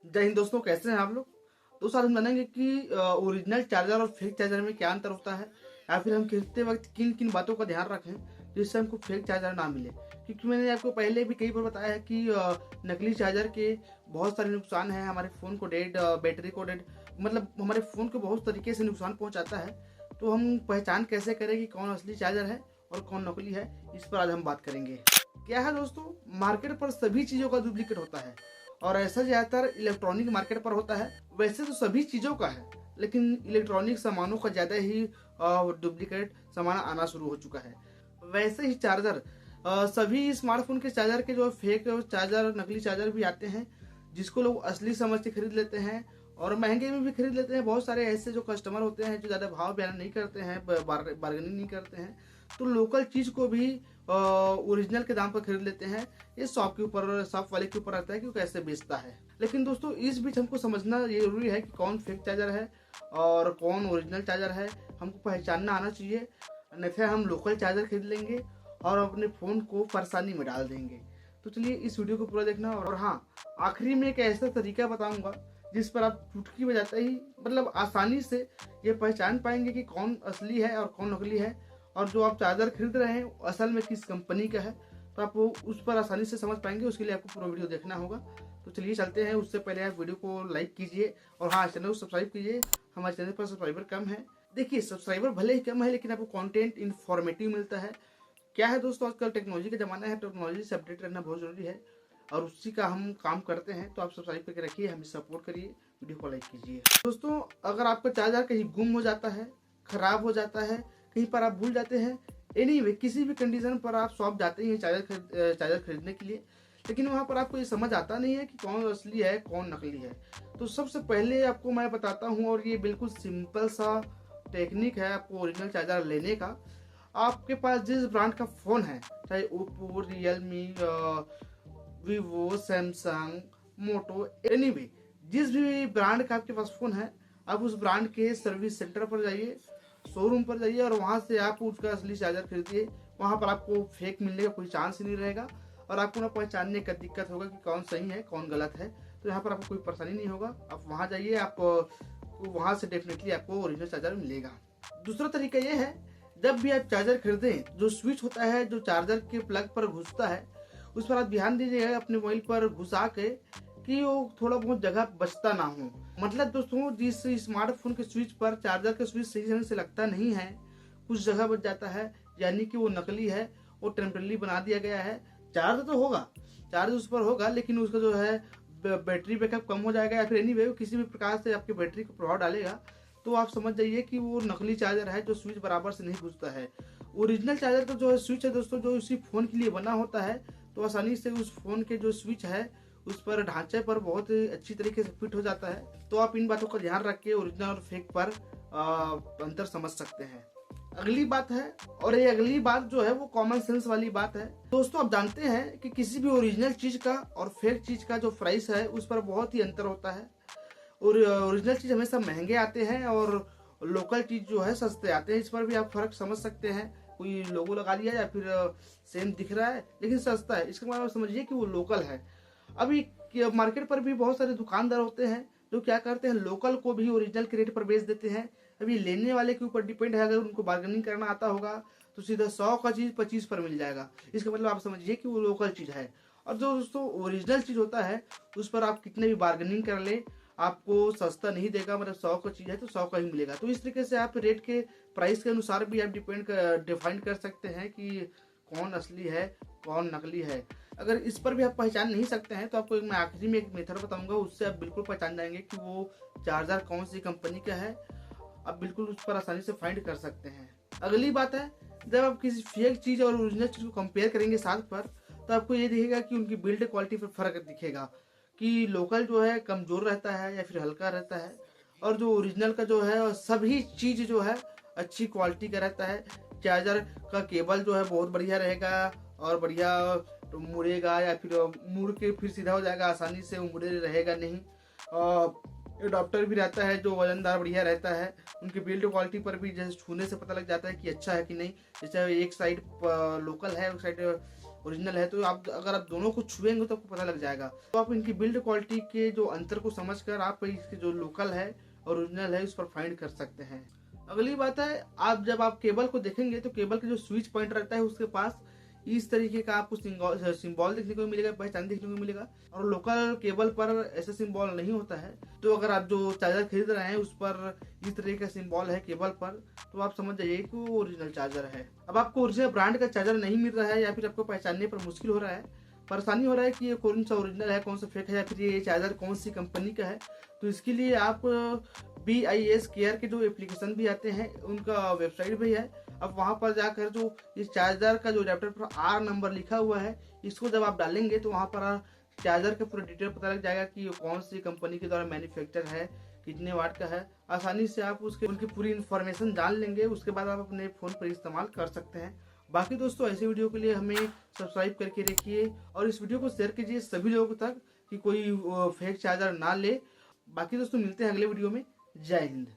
जय हिंद दोस्तों, कैसे हैं आप लोग। दोस्तों आज हम जानेंगे कि ओरिजिनल चार्जर और फेक चार्जर में क्या अंतर होता है, या फिर हम खरीदते वक्त किन किन बातों का ध्यान रखें जिससे हमको फेक चार्जर ना मिले। क्योंकि मैंने आपको पहले भी कई बार बताया है कि नकली चार्जर के बहुत सारे नुकसान हैं। हमारे फ़ोन को डेड, बैटरी को डेड, मतलब हमारे फ़ोन को बहुत तरीके से नुकसान पहुंचाता है। तो हम पहचान कैसे करें कि कौन असली चार्जर है और कौन नकली है, इस पर आज हम बात करेंगे। क्या है दोस्तों, मार्केट पर सभी चीज़ों का डुप्लीकेट होता है और ऐसा ज़्यादातर इलेक्ट्रॉनिक मार्केट पर होता है। वैसे तो सभी चीज़ों का है, लेकिन इलेक्ट्रॉनिक सामानों का ज़्यादा ही डुप्लीकेट सामान आना शुरू हो चुका है। वैसे ही चार्जर, सभी स्मार्टफोन के चार्जर के जो फेक चार्जर, नकली चार्जर भी आते हैं, जिसको लोग असली समझ के खरीद लेते हैं और महंगे में भी खरीद लेते हैं। बहुत सारे ऐसे जो कस्टमर होते हैं जो ज़्यादा भाव बयान नहीं करते हैं, बार्गेनिंग नहीं करते हैं, तो लोकल चीज़ को भी ओरिजिनल के दाम पर खरीद लेते हैं। ये शॉप के ऊपर, शॉप वाले के ऊपर रहता है कि वो कैसे बेचता है। लेकिन दोस्तों इस बीच हमको समझना ये जरूरी है कि कौन फेक चार्जर है और कौन ओरिजिनल चार्जर है, हमको पहचानना आना चाहिए। अन्यथा हम लोकल चार्जर खरीद लेंगे और अपने फ़ोन को परेशानी में डाल देंगे। तो चलिए इस वीडियो को पूरा देखना। और हाँ, आखिरी में एक ऐसा तरीका बताऊंगा जिस पर आप चुटकी बजाते ही, मतलब आसानी से ये पहचान पाएंगे कि कौन असली है और कौन नकली है, और जो आप चार्जर खरीद रहे हैं असल में किस कंपनी का है, तो आप वो उस पर आसानी से समझ पाएंगे। उसके लिए आपको पूरा वीडियो देखना होगा। तो चलिए चलते हैं। उससे पहले आप वीडियो को लाइक कीजिए और हाँ, चैनल को सब्सक्राइब कीजिए। हमारे चैनल पर सब्सक्राइबर कम है। देखिए, सब्सक्राइबर भले ही कम है, लेकिन आपको कंटेंट इन्फॉर्मेटिव मिलता है। क्या है दोस्तों, आजकल टेक्नोलॉजी का ज़माना है, टेक्नोलॉजी से अपडेट रहना बहुत ज़रूरी है और उसी का हम काम करते हैं। तो आप सब्सक्राइब करके रखिए, हमें सपोर्ट करिए, वीडियो को लाइक कीजिए। दोस्तों अगर आपका चार्जर कहीं गुम हो जाता है, ख़राब हो जाता है, कहीं पर आप भूल जाते हैं, एनीवे किसी भी कंडीशन पर आप शॉप जाते हैं चार्जर खरीदने के लिए, लेकिन वहाँ पर आपको ये समझ आता नहीं है कि कौन असली है कौन नकली है, तो सबसे पहले आपको मैं बताता हूँ, और ये बिल्कुल सिंपल सा टेक्निक है आपको ओरिजिनल चार्जर लेने का। आपके पास जिस ब्रांड का फ़ोन है, चाहे ओप्पो, रियलमी, वीवो, सैमसंग, मोटो, एनीवे जिस भी ब्रांड का आपके पास फ़ोन है, आप उस ब्रांड के सर्विस सेंटर पर जाइए, शोरूम पर जाइए और वहाँ से आप उसका असली चार्जर खरीदिए। वहाँ पर आपको फेक मिलने का कोई चांस ही नहीं रहेगा और आपको ना पहचानने का दिक्कत होगा कि कौन सही है कौन गलत है। तो यहाँ पर आपको कोई परेशानी नहीं होगा। आप वहाँ जाइए, आप वहाँ से डेफिनेटली आपको ओरिजिनल चार्जर मिलेगा। दूसरा तरीका ये है, जब भी आप चार्जर खरीदें, जो स्विच होता है जो चार्जर के प्लग पर घुसता है, उस पर आप ध्यान दीजिएगा अपने मोबाइल पर घुसा के कि वो थोड़ा बहुत जगह बचता ना हो। मतलब दोस्तों, जिस स्मार्टफोन के स्विच पर चार्जर के स्विच सही ढंग से लगता नहीं है, कुछ जगह बच जाता है, यानी कि वो नकली है, वो टेम्परेरी बना दिया गया है। चार्ज तो होगा, चार्ज उस पर होगा, लेकिन उसका जो है बैटरी बैकअप कम हो जाएगा, या फिर एनीवे किसी भी प्रकार से आपकी बैटरी को प्रभाव डालेगा। तो आप समझ जाइए कि वो नकली चार्जर है जो स्विच बराबर से नहीं घुसता है। ओरिजिनल चार्जर का जो है स्विच है दोस्तों, जो इसी फ़ोन के लिए बना होता है, तो आसानी से उस फ़ोन के जो स्विच है उस पर ढांचे पर बहुत अच्छी तरीके से फिट हो जाता है। तो आप इन बातों का ध्यान रख के ओरिजिनल और फेक पर अंतर समझ सकते हैं। अगली बात है, और ये अगली बात जो है वो कॉमन सेंस वाली बात है। दोस्तों आप जानते हैं कि किसी भी ओरिजिनल चीज़ का और फेक चीज़ का जो प्राइस है उस पर बहुत ही अंतर होता है। और ओरिजिनल चीज़ हमेशा महंगे आते हैं और लोकल चीज़ जो है सस्ते आते हैं। इस पर भी आप फ़र्क समझ सकते हैं। कोई लोगो लगा लिया या फिर सेम दिख रहा है लेकिन सस्ता है, इसका मतलब समझिए कि वो लोकल है। अभी मार्केट पर भी बहुत सारे दुकानदार होते हैं जो क्या करते हैं, लोकल को भी ओरिजिनल के रेट पर बेच देते हैं। अभी लेने वाले के ऊपर डिपेंड है, अगर उनको बार्गेनिंग करना आता होगा तो सीधा 100 का चीज़ 25 पर मिल जाएगा। इसका मतलब आप समझिए कि वो लोकल चीज़ है। और जो दोस्तों ओरिजिनल चीज़ होता है उस पर आप कितने भी बार्गेनिंग कर ले, आपको सस्ता नहीं देगा। मतलब 100 का चीज़ है तो 100 का ही मिलेगा। तो इस तरीके से आप रेट के प्राइस के अनुसार भी आप डिफाइन कर सकते हैं कि कौन असली है कौन नकली है। अगर इस पर भी आप पहचान नहीं सकते हैं तो आपको मैं आखिरी में एक मेथड बताऊंगा, उससे आप बिल्कुल पहचान जाएंगे कि वो चार्जर कौन सी कंपनी का है। आप बिल्कुल उस पर आसानी से फाइंड कर सकते हैं। अगली बात है, जब आप किसी फेक चीज़ और ओरिजिनल चीज़ को कंपेयर करेंगे साथ पर, तो आपको ये दिखेगा कि उनकी बिल्ड क्वालिटी पर फर्क दिखेगा कि लोकल जो है कमज़ोर रहता है या फिर हल्का रहता है, और जो ओरिजिनल का जो है सभी चीज़ जो है अच्छी क्वालिटी का रहता है। चार्जर का केबल जो है बहुत बढ़िया रहेगा और बढ़िया मुड़ेगा, या फिर मुड़ के फिर सीधा हो जाएगा, आसानी से वो मुड़े रहेगा नहीं। एडाप्टर भी रहता है जो वजनदार बढ़िया रहता है। उनकी बिल्ड क्वालिटी पर भी जैसे छूने से पता लग जाता है कि अच्छा है कि नहीं। जैसे एक साइड लोकल है, एक साइड ओरिजिनल है। तो आप अगर आप दोनों को छुएंगे तो आपको पता लग जाएगा। तो आप इनकी बिल्ड क्वालिटी के जो अंतर को समझकर आप इसके जो लोकल है और ओरिजिनल है उस पर फाइंड कर सकते हैं। अगली बात है, आप जब आप केबल को देखेंगे तो केबल के जो स्विच पॉइंट रहता है उसके पास इस तरीके का आपको सिंबल देखने को मिलेगा, पहचान देखने को मिलेगा। और लोकल केबल पर ऐसा सिंबल नहीं होता है। तो अगर आप जो चार्जर खरीद रहे हैं उस पर इस तरह का सिंबल है केबल पर, तो आप समझ जाइए कि वो ओरिजिनल चार्जर है। अब आपको ओरिजिनल ब्रांड का चार्जर नहीं मिल रहा है या फिर आपको पहचानने पर मुश्किल हो रहा है, परेशानी हो रहा है कि ये कौन सा ओरिजिनल है, कौन सा फेक है, या फिर ये चार्जर कौन सी कंपनी का है, तो इसके लिए आप BIS केयर के जो एप्लीकेशन भी आते हैं उनका वेबसाइट भी है। अब वहां पर जाकर जो इस चार्जर का जो एडेप्टर पर R नंबर लिखा हुआ है, इसको जब आप डालेंगे तो वहां पर चार्जर का पूरा डिटेल पता लग जाएगा कि ये कौन सी कंपनी के द्वारा मैन्युफैक्चर है, कितने वाट का है। आसानी से आप उनकी पूरी इन्फॉर्मेशन जान लेंगे, उसके बाद आप अपने फ़ोन पर इस्तेमाल कर सकते हैं। बाकी दोस्तों, ऐसे वीडियो के लिए हमें सब्सक्राइब करके रखिए और इस वीडियो को शेयर कीजिए सभी लोगों तक कि कोई फेक चार्जर ना ले। बाकी दोस्तों, मिलते हैं अगले वीडियो में। जय हिंद।